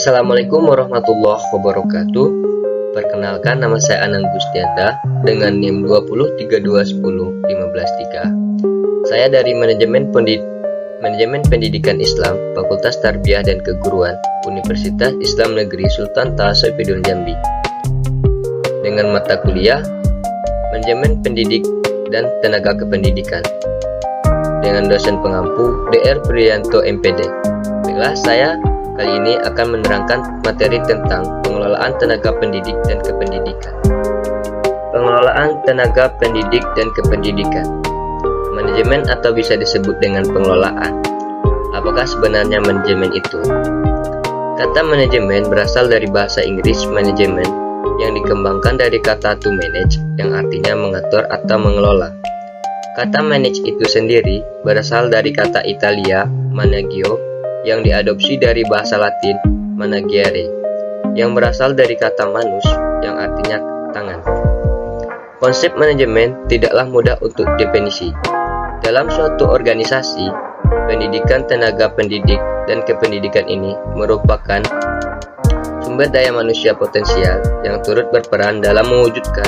Assalamualaikum warahmatullahi wabarakatuh. Perkenalkan, nama saya Anang Gustianda dengan NIM 2032101513. Saya dari Manajemen Pendidikan Islam, Fakultas Tarbiyah dan Keguruan, Universitas Islam Negeri Sultan Taha-Saifuddin Jambi. Dengan mata kuliah Manajemen Pendidik dan Tenaga Kependidikan. Dengan dosen pengampu Dr. Priyanto MPD. Baiklah, saya kali ini akan menerangkan materi tentang pengelolaan tenaga pendidik dan kependidikan. Pengelolaan tenaga pendidik dan kependidikan. Manajemen atau bisa disebut dengan pengelolaan. Apakah sebenarnya manajemen itu? Kata manajemen berasal dari bahasa Inggris management yang dikembangkan dari kata to manage yang artinya mengatur atau mengelola. Kata manage itu sendiri berasal dari kata Italia managio yang diadopsi dari bahasa Latin managiere yang berasal dari kata manus yang artinya tangan. Konsep manajemen tidaklah mudah untuk definisi. Dalam suatu organisasi, pendidikan tenaga pendidik dan kependidikan ini merupakan sumber daya manusia potensial yang turut berperan dalam mewujudkan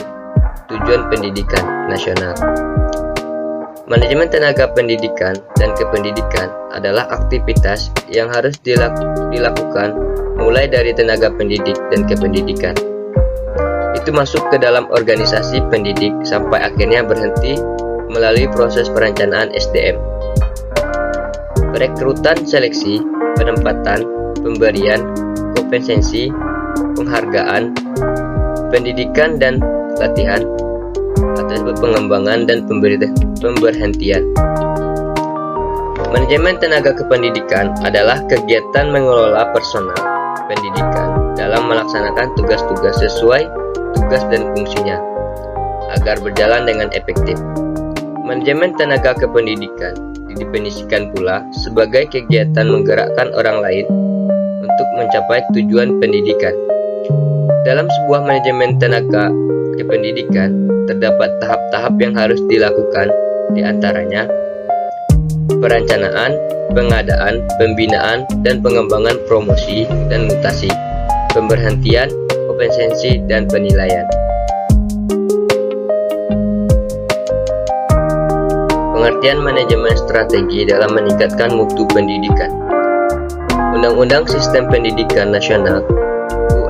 tujuan pendidikan nasional. Manajemen tenaga pendidikan dan kependidikan adalah aktivitas yang harus dilakukan mulai dari tenaga pendidik dan kependidikan. Itu masuk ke dalam organisasi pendidik sampai akhirnya berhenti melalui proses perencanaan SDM. Perekrutan, seleksi, penempatan, pemberian, kompetensi, penghargaan, pendidikan dan latihan, atau pengembangan dan pemberhentian. Manajemen tenaga kependidikan adalah kegiatan mengelola personal pendidikan dalam melaksanakan tugas-tugas sesuai tugas dan fungsinya agar berjalan dengan efektif. Manajemen tenaga kependidikan didefinisikan pula sebagai kegiatan menggerakkan orang lain untuk mencapai tujuan pendidikan. Dalam sebuah manajemen tenaga kependidikan terdapat tahap-tahap yang harus dilakukan, di antaranya perencanaan, pengadaan, pembinaan, dan pengembangan promosi dan mutasi, pemberhentian, kompetensi, dan penilaian. Pengertian manajemen strategi dalam meningkatkan mutu pendidikan. Undang-Undang Sistem Pendidikan Nasional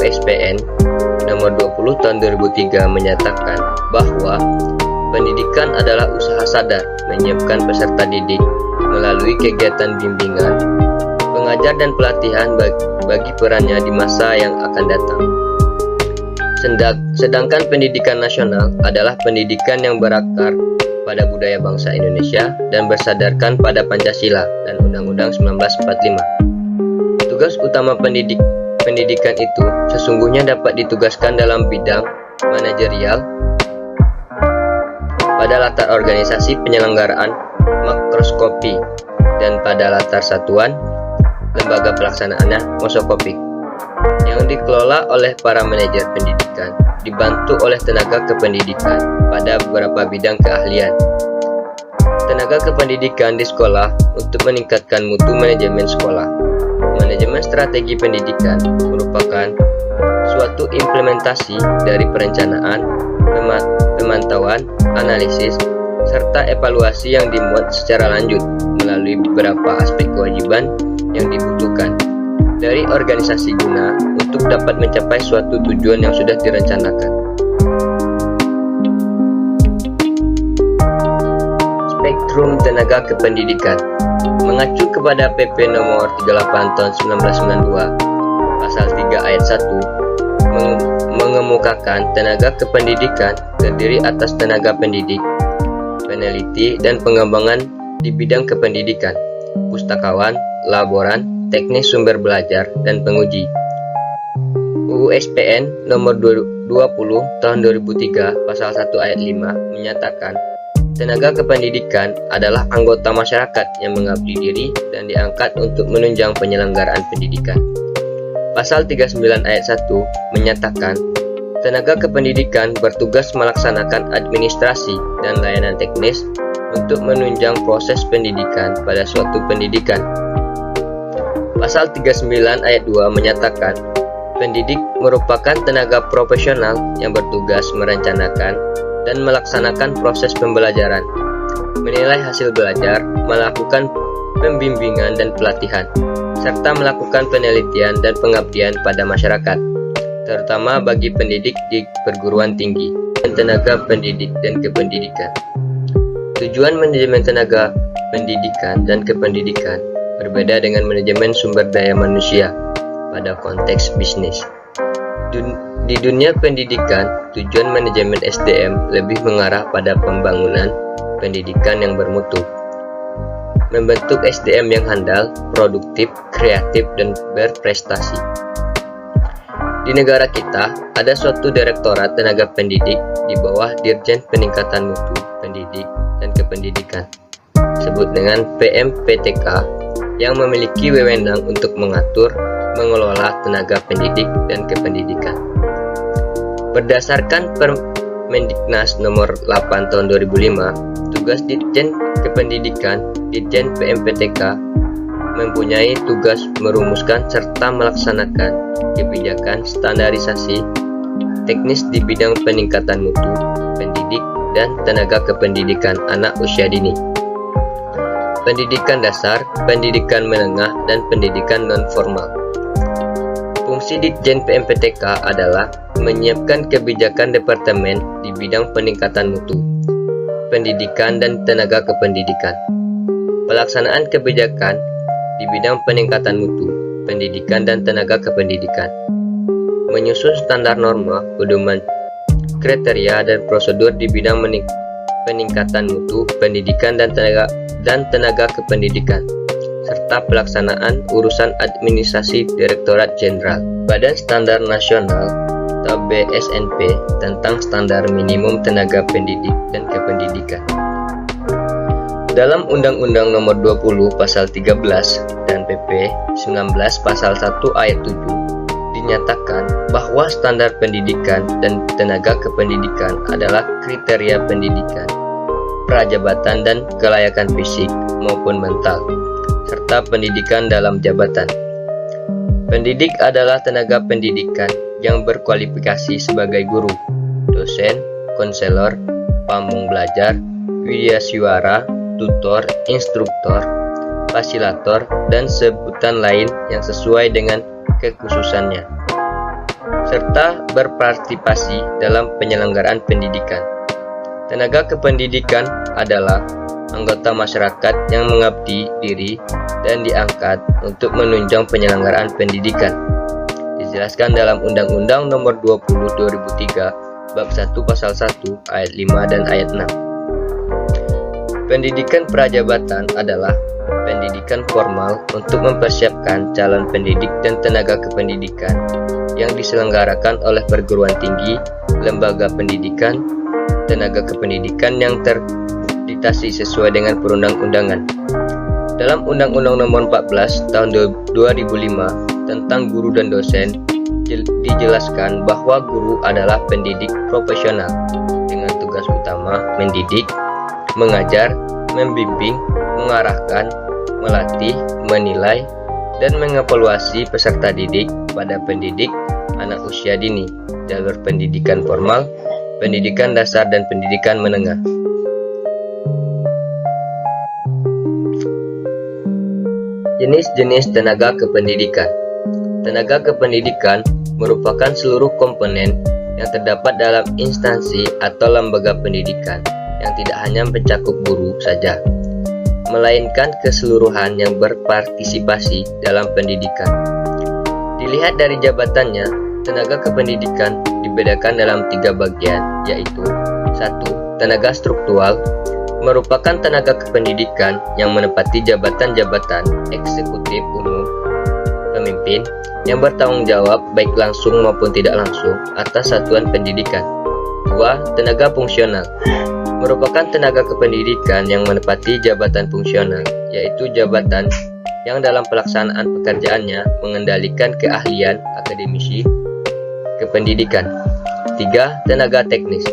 USPN Nomor 20 Tahun 2003 menyatakan bahwa pendidikan adalah usaha sadar menyiapkan peserta didik melalui kegiatan bimbingan, pengajar dan pelatihan bagi perannya di masa yang akan datang. Sedangkan pendidikan nasional adalah pendidikan yang berakar pada budaya bangsa Indonesia dan bersadarkan pada Pancasila dan Undang-Undang 1945. Tugas utama pendidikan itu sesungguhnya dapat ditugaskan dalam bidang manajerial pada latar organisasi penyelenggaraan makroskopi dan pada latar satuan lembaga pelaksanaannya moskopik yang dikelola oleh para manajer pendidikan dibantu oleh tenaga kependidikan pada beberapa bidang keahlian. Tenaga kependidikan di sekolah untuk meningkatkan mutu manajemen sekolah. Manajemen strategi pendidikan merupakan suatu implementasi dari perencanaan, pemantauan, analisis, serta evaluasi yang dimuat secara lanjut melalui beberapa aspek kewajiban yang dibutuhkan dari organisasi guna untuk dapat mencapai suatu tujuan yang sudah direncanakan. Spektrum tenaga kependidikan mengacu kepada PP nomor 38 tahun 1992 pasal 3 ayat 1 mengemukakan tenaga kependidikan terdiri atas tenaga pendidik, peneliti dan pengembangan di bidang kependidikan, pustakawan, laboran, teknis sumber belajar dan penguji. UU SPN nomor 20 tahun 2003 pasal 1 ayat 5 menyatakan tenaga kependidikan adalah anggota masyarakat yang mengabdi diri dan diangkat untuk menunjang penyelenggaraan pendidikan. Pasal 39 ayat 1 menyatakan tenaga kependidikan bertugas melaksanakan administrasi dan layanan teknis untuk menunjang proses pendidikan pada suatu pendidikan. Pasal 39 ayat 2 menyatakan, pendidik merupakan tenaga profesional yang bertugas merencanakan dan melaksanakan proses pembelajaran, menilai hasil belajar, melakukan pembimbingan dan pelatihan, serta melakukan penelitian dan pengabdian pada masyarakat, terutama bagi pendidik di perguruan tinggi dan tenaga pendidik dan kependidikan. Tujuan manajemen tenaga pendidikan dan kependidikan berbeda dengan manajemen sumber daya manusia pada konteks bisnis. Di dunia pendidikan, tujuan manajemen SDM lebih mengarah pada pembangunan pendidikan yang bermutu, membentuk SDM yang handal, produktif, kreatif, dan berprestasi. Di negara kita, ada suatu direktorat tenaga pendidik di bawah Dirjen Peningkatan Mutu Pendidik dan Kependidikan, disebut dengan PMPTK, yang memiliki wewenang untuk mengatur, mengelola tenaga pendidik dan kependidikan. Berdasarkan Permendiknas nomor 8 tahun 2005, tugas Dirjen Kependidikan, Dirjen PMPTK mempunyai tugas merumuskan serta melaksanakan kebijakan standarisasi teknis di bidang peningkatan mutu, pendidik, dan tenaga kependidikan anak usia dini, pendidikan dasar, pendidikan menengah, dan pendidikan non-formal. Fungsi Ditjen PMPTK adalah menyiapkan kebijakan departemen di bidang peningkatan mutu, pendidikan, dan tenaga kependidikan. Pelaksanaan kebijakan di bidang peningkatan mutu, pendidikan, dan tenaga kependidikan. Menyusun standar norma, pedoman, kriteria, dan prosedur di bidang peningkatan mutu, pendidikan, dan tenaga kependidikan, serta pelaksanaan urusan administrasi Direktorat Jenderal Badan Standar Nasional atau BSNP tentang standar minimum tenaga pendidik dan kependidikan. Dalam Undang-Undang Nomor 20 Pasal 13 dan PP 19 Pasal 1 Ayat 7 dinyatakan bahwa standar pendidikan dan tenaga kependidikan adalah kriteria pendidikan, prajabatan, dan kelayakan fisik maupun mental, serta pendidikan dalam jabatan. Pendidik adalah tenaga pendidikan yang berkualifikasi sebagai guru, dosen, konselor, pamong belajar, widyaswara, tutor, instruktur, fasilitator, dan sebutan lain yang sesuai dengan kekhususannya, serta berpartisipasi dalam penyelenggaraan pendidikan. Tenaga kependidikan adalah anggota masyarakat yang mengabdi diri dan diangkat untuk menunjang penyelenggaraan pendidikan. Dijelaskan dalam Undang-Undang Nomor 20 2003 Bab 1 Pasal 1 Ayat 5 dan Ayat 6. Pendidikan prajabatan adalah pendidikan formal untuk mempersiapkan calon pendidik dan tenaga kependidikan yang diselenggarakan oleh perguruan tinggi, lembaga pendidikan, tenaga kependidikan yang terditasi sesuai dengan perundang-undangan. Dalam Undang-Undang Nomor 14 Tahun 2005 tentang guru dan dosen, dijelaskan bahwa guru adalah pendidik profesional dengan tugas utama mendidik, mengajar, membimbing, mengarahkan, melatih, menilai, dan mengevaluasi peserta didik pada pendidik anak usia dini, jalur pendidikan formal, pendidikan dasar, dan pendidikan menengah. Jenis-jenis tenaga kependidikan. Tenaga kependidikan merupakan seluruh komponen yang terdapat dalam instansi atau lembaga pendidikan yang tidak hanya mencakup guru saja, melainkan keseluruhan yang berpartisipasi dalam pendidikan. Dilihat dari jabatannya, tenaga kependidikan dibedakan dalam 3 bagian, yaitu 1. Tenaga struktural merupakan tenaga kependidikan yang menempati jabatan-jabatan eksekutif umum, pemimpin, yang bertanggung jawab baik langsung maupun tidak langsung atas satuan pendidikan. 2. Tenaga fungsional merupakan tenaga kependidikan yang menempati jabatan fungsional, yaitu jabatan yang dalam pelaksanaan pekerjaannya mengendalikan keahlian akademisi kependidikan. 3. Tenaga teknis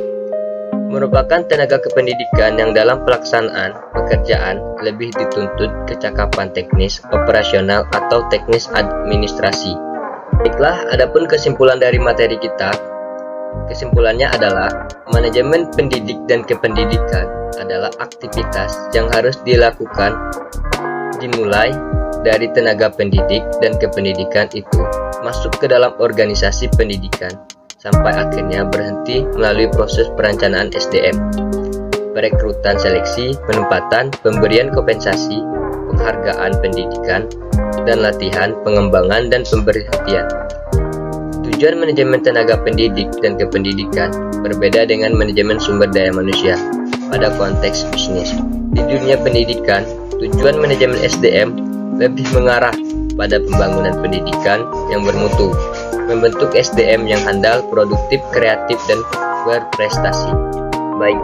merupakan tenaga kependidikan yang dalam pelaksanaan pekerjaan lebih dituntut kecakapan teknis, operasional, atau teknis administrasi. Baiklah, adapun kesimpulan dari materi kita. Kesimpulannya adalah, manajemen pendidik dan kependidikan adalah aktivitas yang harus dilakukan dimulai dari tenaga pendidik dan kependidikan itu masuk ke dalam organisasi pendidikan sampai akhirnya berhenti melalui proses perencanaan SDM, perekrutan seleksi, penempatan, pemberian kompensasi, penghargaan pendidikan, dan latihan, pengembangan, dan pemberhentian. Tujuan manajemen tenaga pendidik dan kependidikan berbeda dengan manajemen sumber daya manusia pada konteks bisnis. Di dunia pendidikan, tujuan manajemen SDM lebih mengarah pada pembangunan pendidikan yang bermutu, membentuk SDM yang handal, produktif, kreatif, dan berprestasi. Baik.